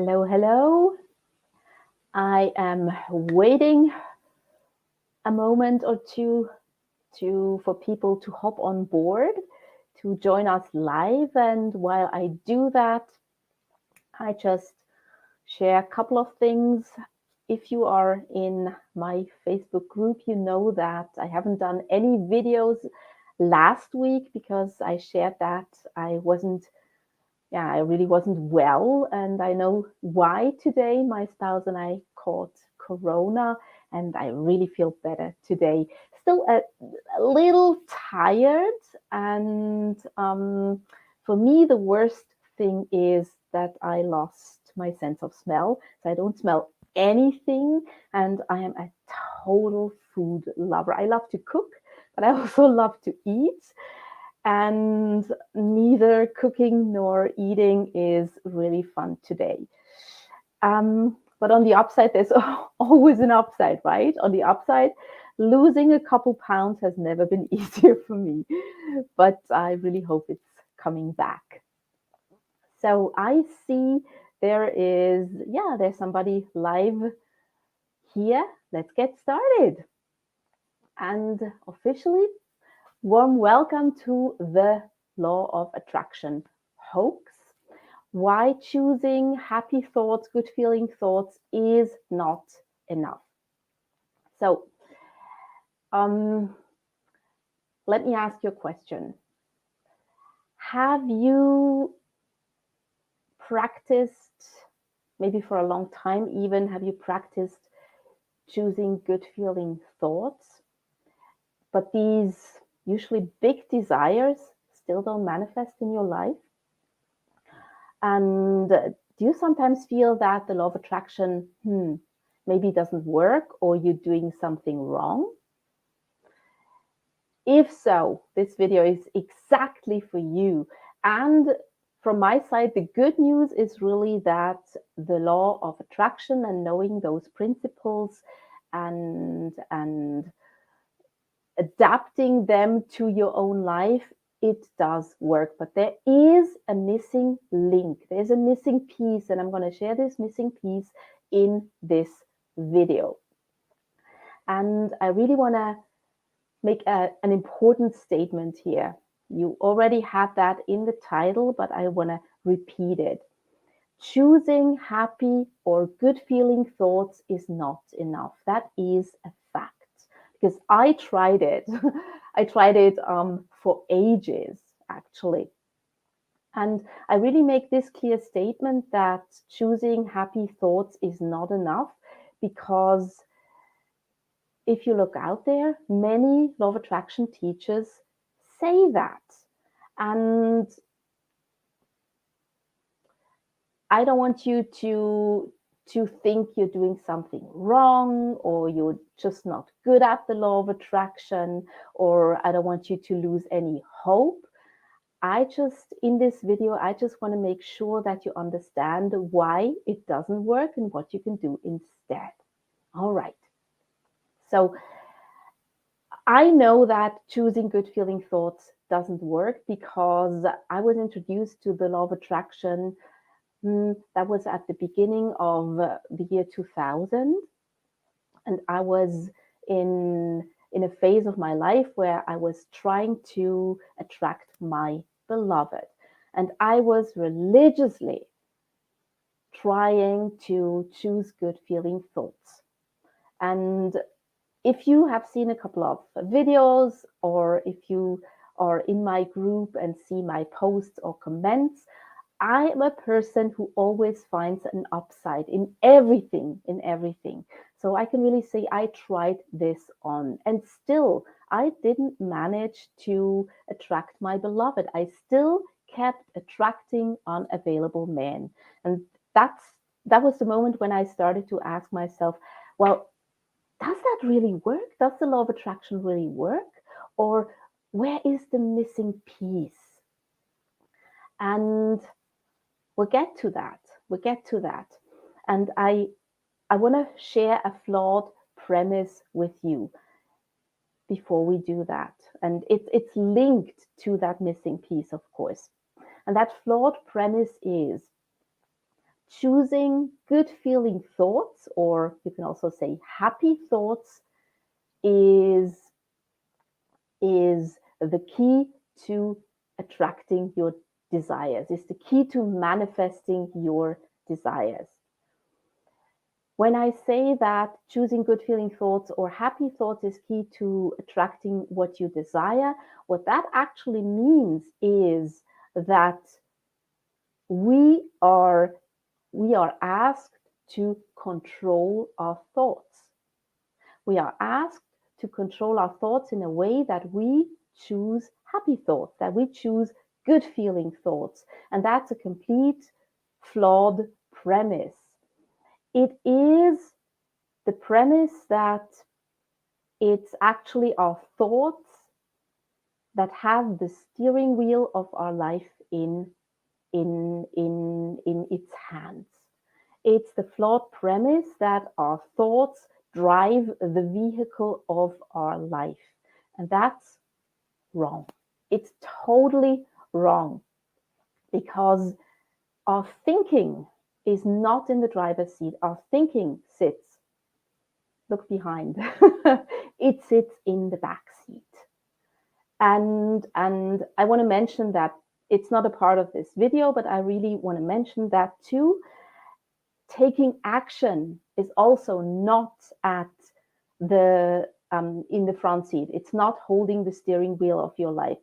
Hello, hello. I am waiting a moment or two for people to hop on board to join us live. And while I do that, I just share a couple of things. If you are in my Facebook group, you know that I haven't done any videos last week because I shared that I really wasn't well. And I know why today. My spouse and I caught Corona, and I really feel better today. Still a little tired. And for me, the worst thing is that I lost my sense of smell. So I don't smell anything. And I am a total food lover. I love to cook, but I also love to eat, and neither cooking nor eating is really fun today. But on the upside, there's always an upside, right? On the upside, losing a couple pounds has never been easier for me, but I really hope it's coming back. So I see there's somebody live here. Let's get started. And officially, warm welcome to the Law of Attraction hoax. Why choosing happy thoughts, good feeling thoughts is not enough. So, um, let me ask you a question. Have you practiced, maybe for a long time even, have you practiced choosing good feeling thoughts? But these usually big desires still don't manifest in your life? And do you sometimes feel that the law of attraction, maybe doesn't work, or you're doing something wrong? If so, this video is exactly for you. And from my side, the good news is really that the law of attraction and knowing those principles and adapting them to your own life, it does work. But there is a missing link. There's a missing piece, and I'm going to share this missing piece in this video. And I really want to make an important statement here. You already had that in the title, but I want to repeat it. Choosing happy or good feeling thoughts is not enough. That is a fact, because I tried it. I tried it for ages, actually. And I really make this clear statement that choosing happy thoughts is not enough, because if you look out there, many law of attraction teachers say that. And I don't want you to think you're doing something wrong, or you're just not good at the law of attraction, or I don't want you to lose any hope. In this video, I just want to make sure that you understand why it doesn't work and what you can do instead. All right. So I know that choosing good feeling thoughts doesn't work because I was introduced to the law of attraction. That was at the beginning of the year 2000. And I was in a phase of my life where I was trying to attract my beloved. And I was religiously trying to choose good feeling thoughts. And if you have seen a couple of videos, or if you are in my group and see my posts or comments, I am a person who always finds an upside in everything, So I can really say I tried this on, and still I didn't manage to attract my beloved. I still kept attracting unavailable men. And that was the moment when I started to ask myself, well, does that really work? Does the law of attraction really work? Or where is the missing piece? And we'll get to that. And I want to share a flawed premise with you before we do that. And it's linked to that missing piece, of course. And that flawed premise is choosing good feeling thoughts, or you can also say happy thoughts, is the key to attracting your desires, is the key to manifesting your desires. When I say that choosing good feeling thoughts or happy thoughts is key to attracting what you desire, what that actually means is that we are asked to control our thoughts. We are asked to control our thoughts in a way that we choose happy thoughts, that we choose good feeling thoughts. And that's a complete flawed premise. It is the premise that it's actually our thoughts that have the steering wheel of our life in its hands. It's the flawed premise that our thoughts drive the vehicle of our life. And that's wrong. It's totally wrong, because our thinking is not in the driver's seat. Our thinking sits, look behind, it sits in the back seat. And I want to mention that it's not a part of this video, but I really want to mention that too. Taking action is also not at the in the front seat. It's not holding the steering wheel of your life.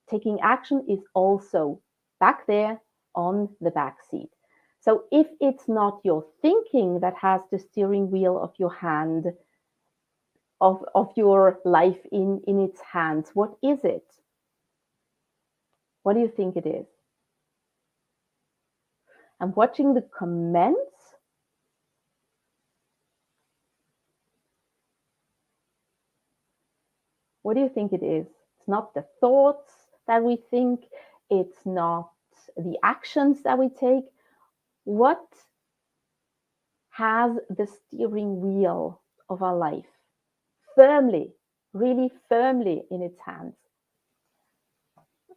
Taking action is also back there on the back seat. So if it's not your thinking that has the steering wheel of your hand, of your life in its hands, what is it? What do you think it is? I'm watching the comments. What do you think it is? It's not the thoughts that we think. It's not the actions that we take. What has the steering wheel of our life firmly, really firmly in its hands?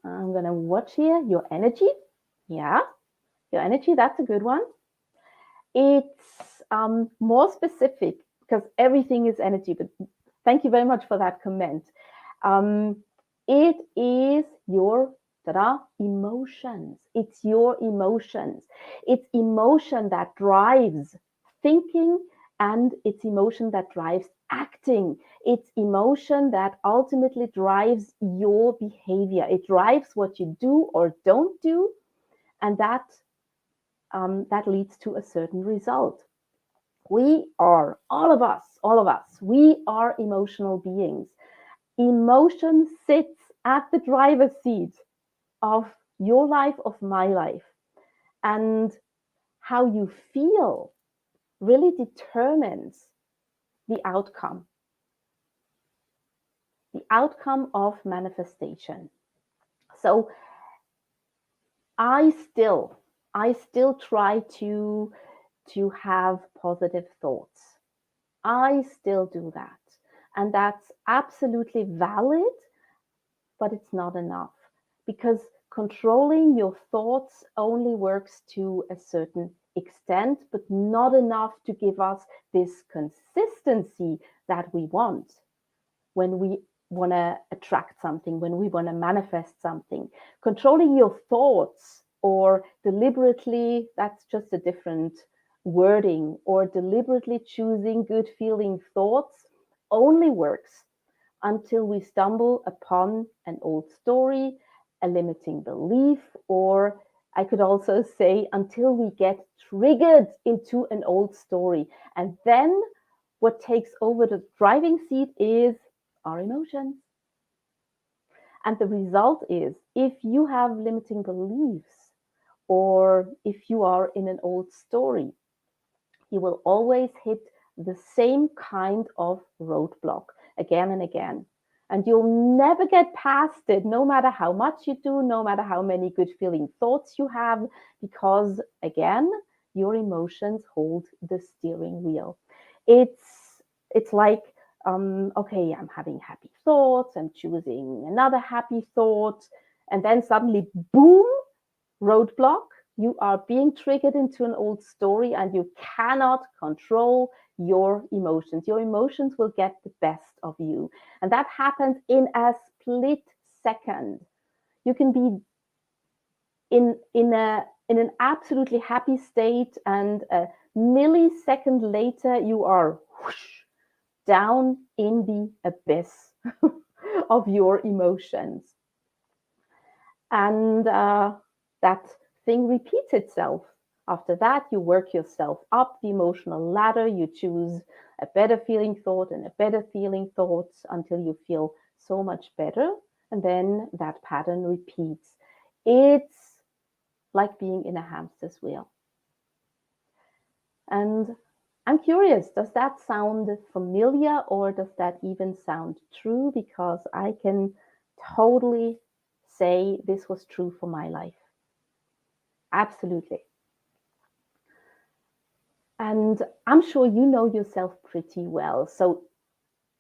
I'm going to watch here. Your energy. Yeah, your energy. That's a good one. It's more specific, because everything is energy, but thank you very much for that comment. It is your emotions. It's your emotions. It's emotion that drives thinking, and it's emotion that drives acting. It's emotion that ultimately drives your behavior. It drives what you do or don't do, and that leads to a certain result. We are, all of us, we are emotional beings. Emotion sits at the driver's seat of your life, of my life. And how you feel really determines the outcome of manifestation. So I still try to have positive thoughts. I still do that. And that's absolutely valid, but it's not enough, because controlling your thoughts only works to a certain extent, but not enough to give us this consistency that we want when we want to attract something, when we want to manifest something. Controlling your thoughts, or deliberately, that's just a different wording, or deliberately choosing good feeling thoughts only works until we stumble upon an old story, a limiting belief, or I could also say until we get triggered into an old story. And then what takes over the driving seat is our emotions. And the result is, if you have limiting beliefs, or if you are in an old story, you will always hit the same kind of roadblock again and again. And you'll never get past it, no matter how much you do, no matter how many good feeling thoughts you have, because again, your emotions hold the steering wheel. It's like, okay, I'm having happy thoughts, I'm choosing another happy thought, and then suddenly, boom, roadblock. You are being triggered into an old story and you cannot control your emotions. Your emotions will get the best of you. And that happens in a split second. You can be in an absolutely happy state, and a millisecond later you are whoosh, down in the abyss of your emotions. And that thing repeats itself. After that, you work yourself up the emotional ladder. You choose a better feeling thought and a better feeling thoughts until you feel so much better. And then that pattern repeats. It's like being in a hamster's wheel. And I'm curious, does that sound familiar, or does that even sound true? Because I can totally say this was true for my life. Absolutely. And I'm sure you know yourself pretty well. So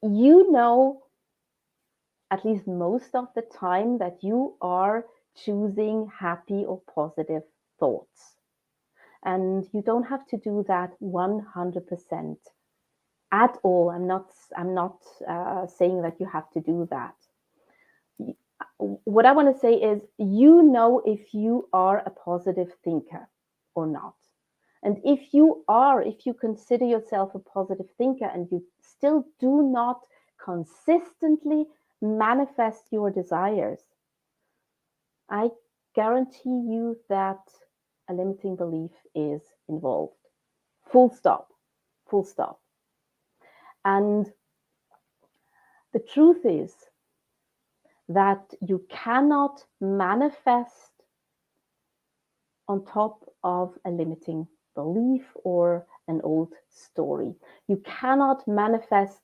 you know, at least most of the time, that you are choosing happy or positive thoughts. And you don't have to do that 100% at all. I'm not saying that you have to do that. What I want to say is, you know if you are a positive thinker or not. And if you consider yourself a positive thinker and you still do not consistently manifest your desires, I guarantee you that a limiting belief is involved. Full stop. Full stop. And the truth is that you cannot manifest on top of a limiting belief or an old story. You cannot manifest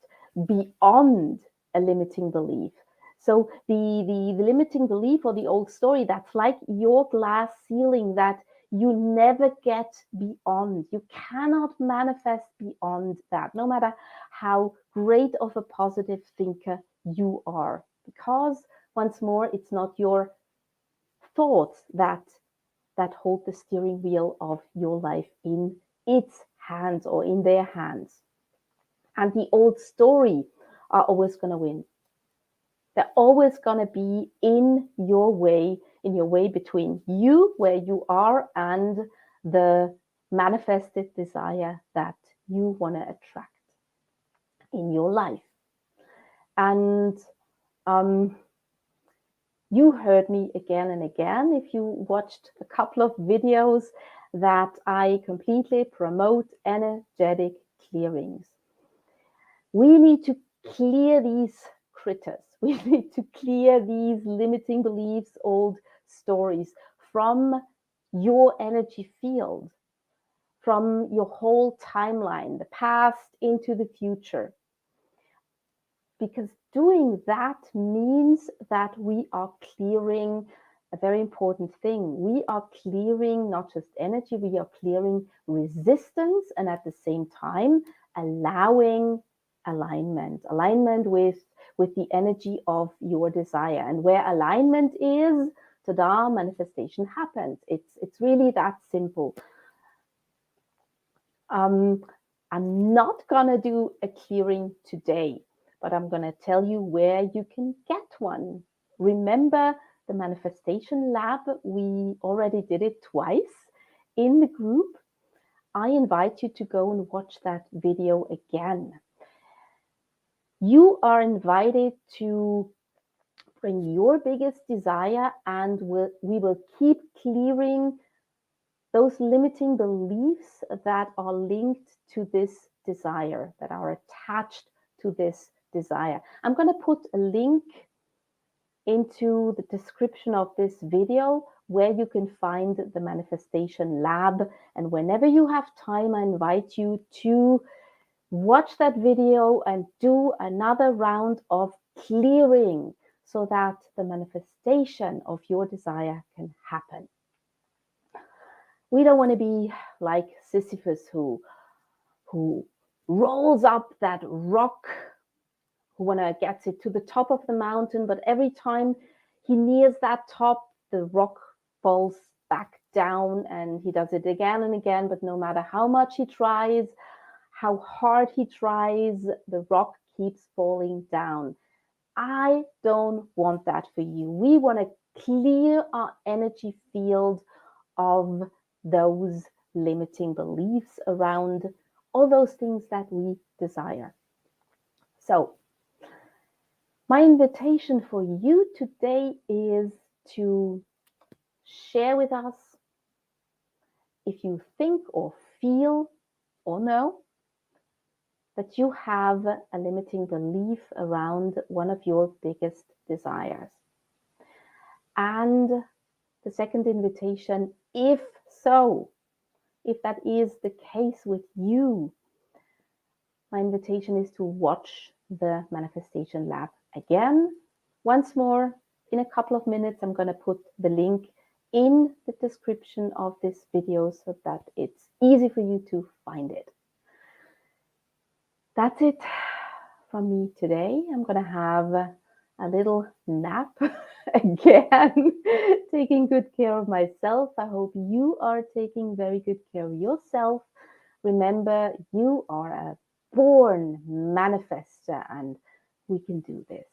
beyond a limiting belief. So the limiting belief or the old story, that's like your glass ceiling that you never get beyond. You cannot manifest beyond that, no matter how great of a positive thinker you are. Because once more, it's not your thoughts that hold the steering wheel of your life in its hands or in their hands. And the old story are always going to win. They're always going to be in your way between you, where you are, and the manifested desire that you want to attract in your life. And you heard me again and again, if you watched a couple of videos, that I completely promote energetic clearings. We need to clear these critters. We need to clear these limiting beliefs, old stories from your energy field, from your whole timeline, the past into the future. Because doing that means that we are clearing a very important thing. We are clearing not just energy, we are clearing resistance, and at the same time allowing alignment with the energy of your desire. And where alignment is, tada, manifestation happens. It's really that simple. I'm not gonna do a clearing today, but I'm going to tell you where you can get one. Remember the manifestation lab? We already did it twice in the group. I invite you to go and watch that video again. You are invited to bring your biggest desire, and we will keep clearing those limiting beliefs that are linked to this desire, that are attached to this desire. I'm going to put a link into the description of this video where you can find the manifestation lab. And whenever you have time, I invite you to watch that video and do another round of clearing so that the manifestation of your desire can happen. We don't want to be like Sisyphus who rolls up that rock, who want to get it to the top of the mountain, but every time he nears that top, the rock falls back down, and he does it again and again, but no matter how much he tries, how hard he tries, the rock keeps falling down. I don't want that for you. We want to clear our energy field of those limiting beliefs around all those things that we desire. So, my invitation for you today is to share with us if you think or feel or know that you have a limiting belief around one of your biggest desires. And the second invitation, if so, if that is the case with you, my invitation is to watch the Manifestation Lab again. Once more, in a couple of minutes, I'm going to put the link in the description of this video so that it's easy for you to find it. That's it from me today. I'm going to have a little nap again, taking good care of myself. I hope you are taking very good care of yourself. Remember, you are a born manifester and we can do this.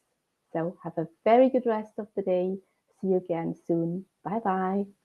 So have a very good rest of the day. See you again soon. Bye bye.